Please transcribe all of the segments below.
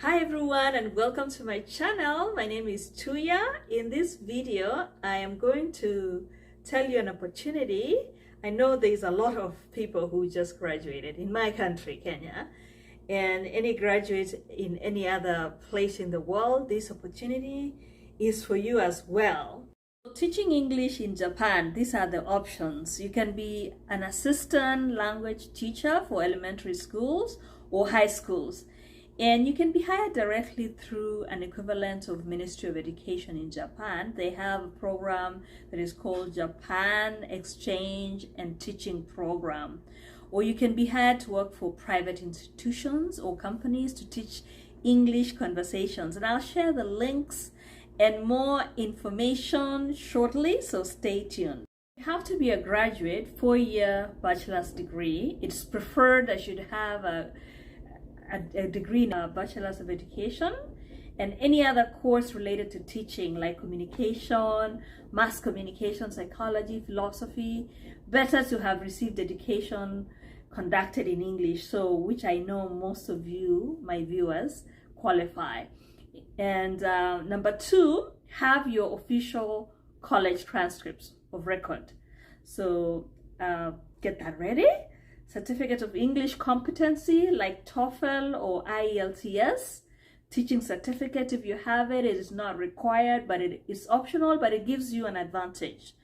Hi everyone and welcome to my channel. My name is Tuya. In this video, I am going to tell you an opportunity. I know there's a lot of people who just graduated in my country, Kenya, and any graduate in any other place in the world, this opportunity is for you as well. Teaching English in Japan, these are the options. You can be an assistant language teacher for elementary schools or high schools. And you can be hired directly through an equivalent of Ministry of Education in Japan. They have a program that is called Japan Exchange and Teaching Program. Or you can be hired to work for private institutions or companies to teach English conversations. And I'll share the links and more information shortly, so stay tuned. You have to be a graduate, 4-year bachelor's degree. It's preferred that you should have a degree in a Bachelor's of Education and any other course related to teaching like communication, mass communication, psychology, philosophy. Better to have received education conducted in English, so which I know most of you, my viewers, qualify. And number 2, have your official college transcripts of record. So get that ready. Certificate of English competency like TEFL or IELTS. Teaching certificate, if you have it, it is not required, but it is optional, but it gives you an advantage.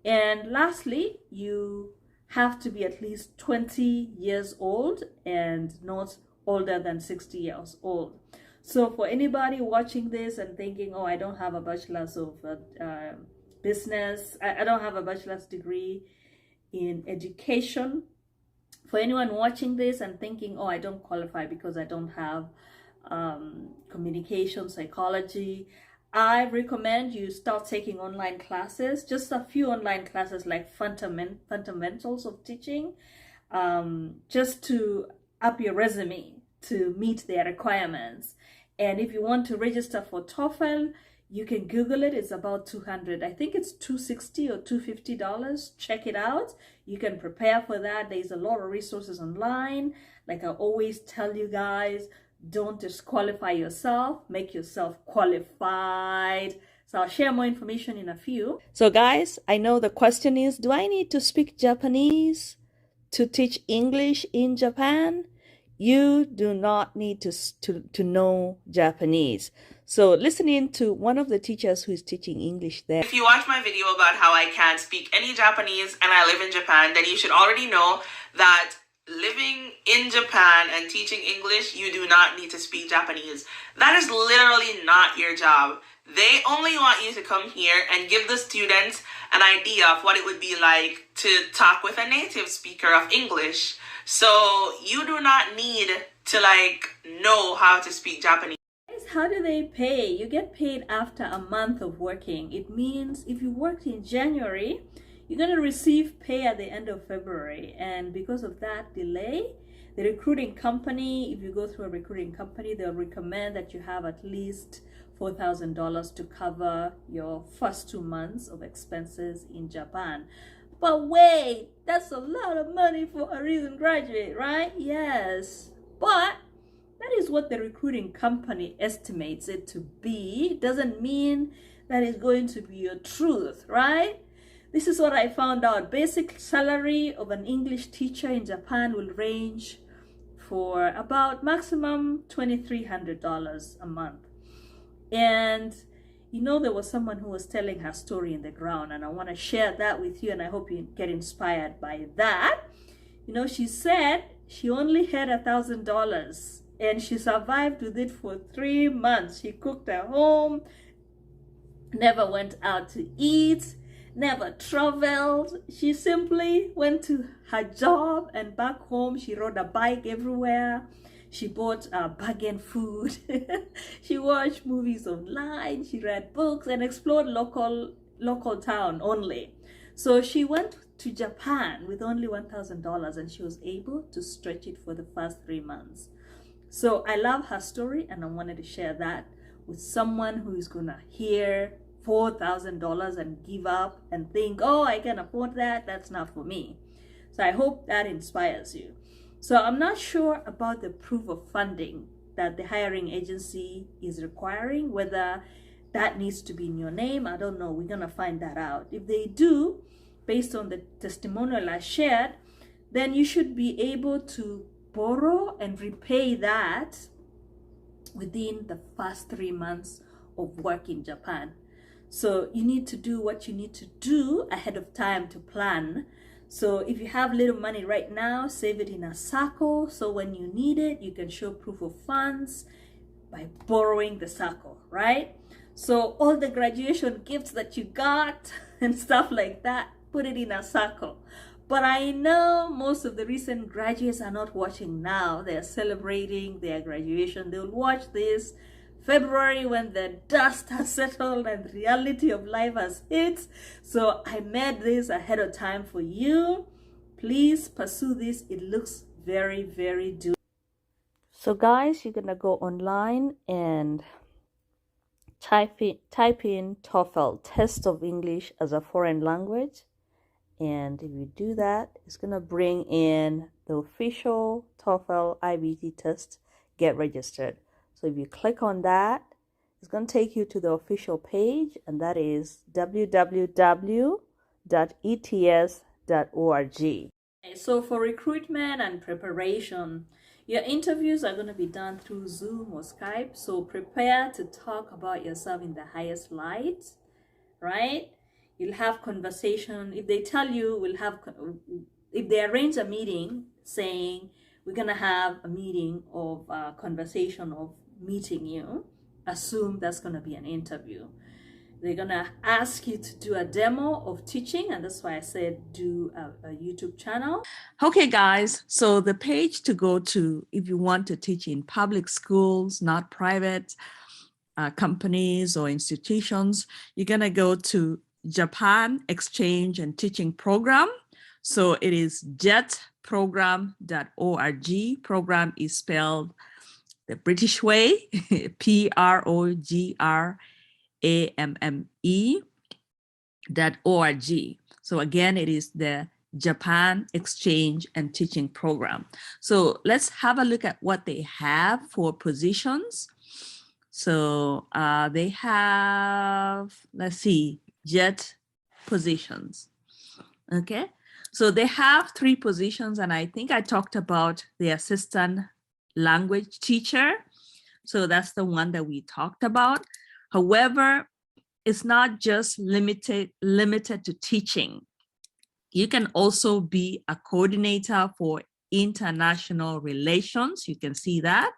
And lastly, you have to be at least 20 years old and not older than 60 years old. So for anybody watching this and thinking, oh, I don't have a bachelor's of business, I don't have a bachelor's degree in education. For anyone watching this and thinking, oh, I don't qualify because I don't have communication psychology, I recommend you start taking online classes, just a few online classes like fundamentals of teaching, just to up your resume to meet their requirements. And if you want to register for TEFL, you can Google it. It's about $200. I think it's $260 or $250. Check it out. You can prepare for that. There's a lot of resources online. Like I always tell you guys, don't disqualify yourself. Make yourself qualified. So I'll share more information in a few. So guys, I know the question is, do I need to speak Japanese to teach English in Japan? You do not need to know Japanese. So listening to one of the teachers who is teaching English there. If you watch my video about how I can't speak any Japanese and I live in Japan, then you should already know that living in Japan and teaching English, you do not need to speak Japanese. That is literally not your job. They only want you to come here and give the students an idea of what it would be like to talk with a native speaker of English. So you do not need to know how to speak Japanese. How do they pay? You get paid after a month of working. It means if you worked in January, you're going to receive pay at the end of February. And because of that delay, the recruiting company, if you go through a recruiting company, they'll recommend that you have at least $4,000 to cover your first 2 months of expenses in Japan. But wait, that's a lot of money for a recent graduate, right? Yes, but that is what the recruiting company estimates it to be. It doesn't mean that it's going to be your truth, right? This is what I found out. Basic salary of an English teacher in Japan will range for about maximum $2,300 a month. And you know, there was someone who was telling her story in the ground, and I want to share that with you, and I hope you get inspired by that. You know, she said she only had $1,000 and she survived with it for 3 months. She cooked at home, never went out to eat, never traveled. She simply went to her job, and back home she rode a bike everywhere. She bought bargain food. She watched movies online. She read books and explored local town only. So she went to Japan with only $1,000 and she was able to stretch it for the first 3 months. So I love her story and I wanted to share that with someone who is gonna hear $4,000 and give up and think, oh, I can afford that. That's not for me. So I hope that inspires you. So I'm not sure about the proof of funding that the hiring agency is requiring, whether that needs to be in your name. I don't know. We're going to find that out. If they do, based on the testimonial I shared, then you should be able to borrow and repay that within the first 3 months of work in Japan. So you need to do what you need to do ahead of time to plan. So if you have little money right now, save it in a circle, so when you need it, you can show proof of funds by borrowing the circle, right? So all the graduation gifts that you got and stuff like that, put it in a circle. But I know most of the recent graduates are not watching now. They're celebrating their graduation. They'll watch this February when the dust has settled and the reality of life has hit. So I made this ahead of time for you. Please pursue this. It looks very, very doable. So guys, you're gonna go online and type in TEFL, Test of English as a Foreign Language. And if you do that, it's gonna bring in the official TEFL IBT test, get registered. So if you click on that, it's going to take you to the official page, and that is www.ets.org. So for recruitment and preparation, your interviews are going to be done through Zoom or Skype. So prepare to talk about yourself in the highest light, right? You'll have conversation. If they tell you if they arrange a meeting saying, we're going to have a meeting of conversation of meeting you, assume that's going to be an interview. They're going to ask you to do a demo of teaching, and that's why I said do a YouTube channel. Okay, guys, so the page to go to if you want to teach in public schools, not private companies or institutions, you're going to go to Japan Exchange and Teaching Program. So it is jetprogram.org. Program is spelled the British way, PROGRAMME.org. So again, it is the Japan Exchange and Teaching Program. So let's have a look at what they have for positions. So they have, let's see, JET positions. Okay. So they have 3 positions, and I think I talked about the assistant language teacher. So that's the one that we talked about. However, it's not just limited to teaching. You can also be a coordinator for international relations. You can see that.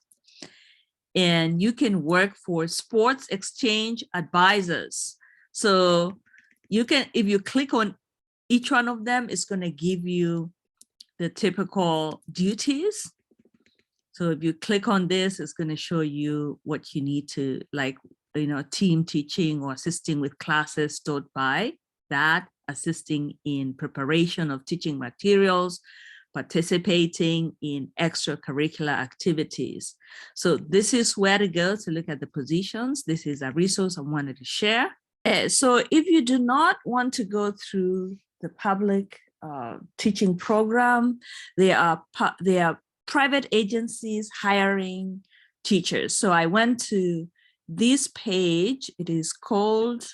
And you can work for sports exchange advisors. So you can, if you click on each one of them, it's going to give you the typical duties. So if you click on this, it's going to show you what you need to, like, team teaching or assisting with classes taught by that, assisting in preparation of teaching materials, participating in extracurricular activities. So this is where to go to look at the positions. This is a resource I wanted to share. So if you do not want to go through the public teaching program, there are private agencies hiring teachers. So I went to this page. It is called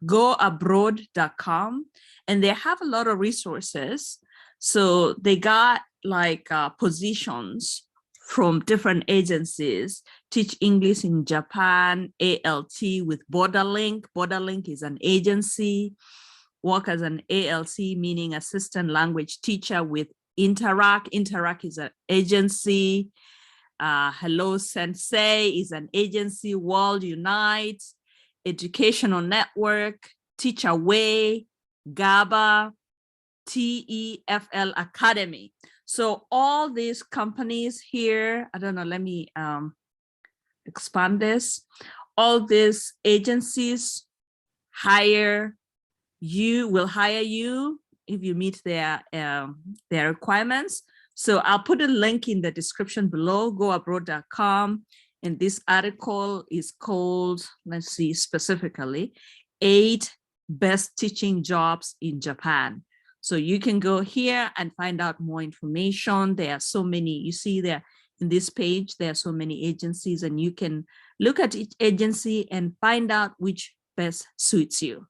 goabroad.com, and they have a lot of resources. So they got like positions from different agencies. Teach English in Japan, ALT with Borderlink. Borderlink is an agency. Work as an ALC, meaning assistant language teacher with Interact. Interact is an agency. Hello Sensei is an agency. World Unite, Educational Network, Teachaway, GABA, TEFL Academy. So all these companies here, I don't know, let me expand this. All these agencies will hire you if you meet their requirements. So I'll put a link in the description below, goabroad.com. And this article is called, let's see, specifically, 8 Best Teaching Jobs in Japan. So you can go here and find out more information. There are so many, you see there, in this page, there are so many agencies, and you can look at each agency and find out which best suits you.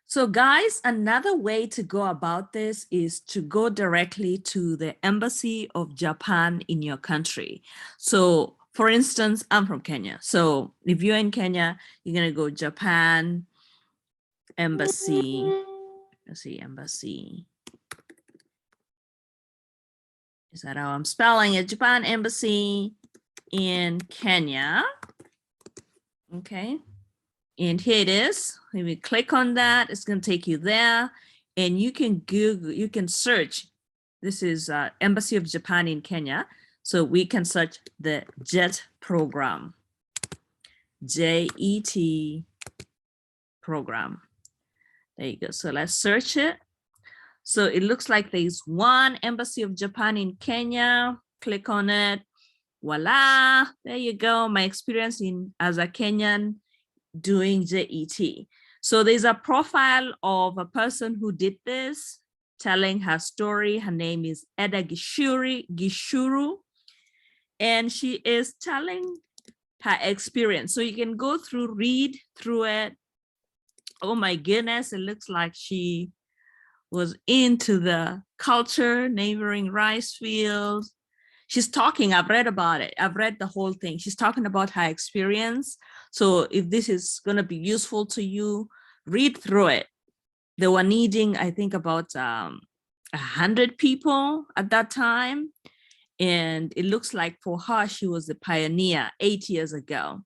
So guys, another way to go about this is to go directly to the Embassy of Japan in your country. So for instance, I'm from Kenya. So if you're in Kenya, you're going to go Japan Embassy. Let's see, Embassy. Is that how I'm spelling it? Japan Embassy in Kenya. Okay. And here it is. If you click on that, it's going to take you there, and you can Google, you can search. This is Embassy of Japan in Kenya. So we can search the JET program, JET program. There you go. So let's search it. So it looks like there's one Embassy of Japan in Kenya. Click on it. Voila. There you go. My experience as a Kenyan doing JET. So there's a profile of a person who did this, telling her story. Her name is Eda Gishuru, and she is telling her experience. So you can go through, read through it. Oh my goodness, it looks like she was into the culture, neighboring rice fields. She's talking, I've read about it. I've read the whole thing. She's talking about her experience. So if this is going to be useful to you, read through it. They were needing, I think, about 100 people at that time. And it looks like for her, she was a pioneer 8 years ago.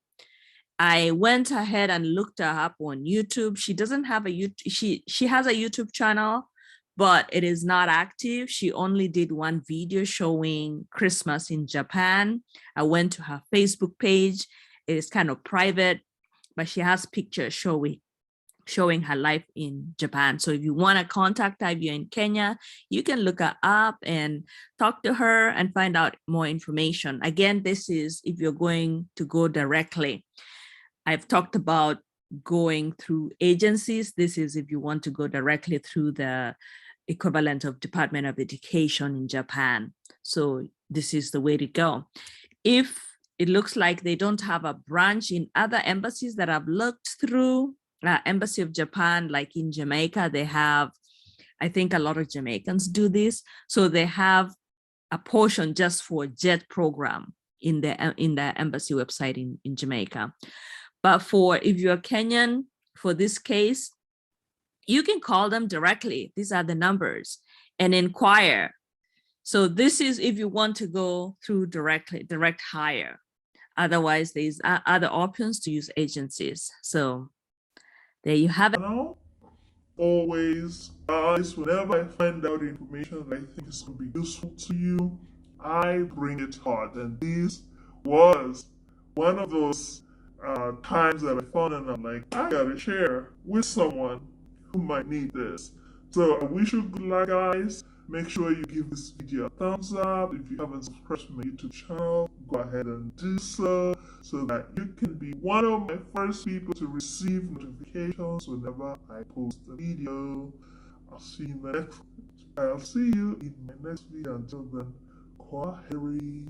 I went ahead and looked her up on YouTube. She doesn't have a YouTube, she has a YouTube channel, but it is not active. She only did one video showing Christmas in Japan. I went to her Facebook page. It is kind of private, but she has pictures showing her life in Japan. So if you want to contact her, if you're in Kenya, you can look her up and talk to her and find out more information. Again, this is if you're going to go directly. I've talked about going through agencies. This is if you want to go directly through the equivalent of Department of Education in Japan. So this is the way to go. If it looks like they don't have a branch in other embassies that I've looked through, Embassy of Japan, like in Jamaica, they have, I think a lot of Jamaicans do this. So they have a portion just for JET program in the embassy website in Jamaica. But for if you're Kenyan, for this case, you can call them directly. These are the numbers and inquire. So this is if you want to go through direct hire. Otherwise, there's other options to use agencies. So there you have it. Always, guys, whenever I find out information that I think is going to be useful to you, I bring it hard. And this was one of those times that I found and I'm like, I gotta share with someone who might need this. So I wish you good luck, guys. Make sure you give this video a thumbs up. If you haven't subscribed to my YouTube channel, go ahead and do so that you can be one of my first people to receive notifications whenever I post a video. I'll see you in my next video. Until then, Kwaheri.